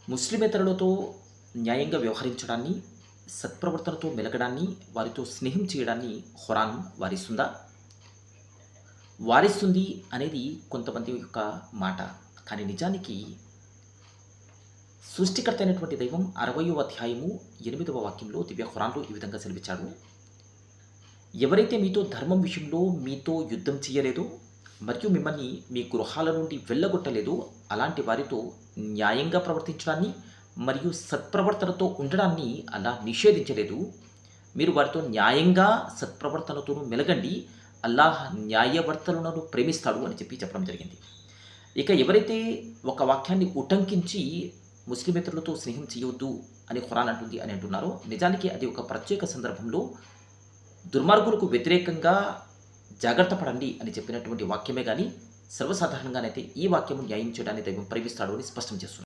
ముస్లిమేతరులతో న్యాయంగా వ్యవహరించడాన్ని, సత్ప్రవర్తనతో మెలగడాన్ని, వారితో స్నేహం చేయడాన్ని ఖురాన్ వారిస్తుందా? వారిస్తుంది అనేది కొంతమంది యొక్క మాట. కానీ నిజానికి సృష్టికర్త అయినటువంటి దైవం 60వ అధ్యాయము 8వ వాక్యంలో దివ్య ఖురాన్‌లో ఈ విధంగా సెలవిచ్చాడు. ఎవరైతే మీతో ధర్మం విషయంలో మీతో యుద్ధం చేయలేదో మరియు మిమ్మల్ని మీ గృహాల నుండి వెళ్ళగొట్టలేదో అలాంటి వారితో న్యాయంగా ప్రవర్తించడాన్ని మరియు సత్ప్రవర్తనతో ఉండడాన్ని అల్లా నిషేధించలేదు. మీరు వారితో న్యాయంగా సత్ప్రవర్తనతోనూ మెలగండి. అల్లాహ్ న్యాయవర్తనులను ప్రేమిస్తాడు అని చెప్పడం జరిగింది. ఇక ఎవరైతే ఒక వాక్యాన్ని ఉటంకించి ముస్లిమేతరులతో స్నేహం చేయవద్దు అని ఖురాన్ అంటుంది అని అంటున్నారో, నిజానికి అది ఒక ప్రత్యేక సందర్భంలో దుర్మార్గులకు వ్యతిరేకంగా జాగ్రత్త పడండి అని చెప్పినటువంటి వాక్యమే గాని, సర్వసాధారణంగానైతే ఈ వాక్యము న్యాయం చేయడాన్ని దైవం ప్రేమిస్తాడు అని స్పష్టం చేస్తుంది.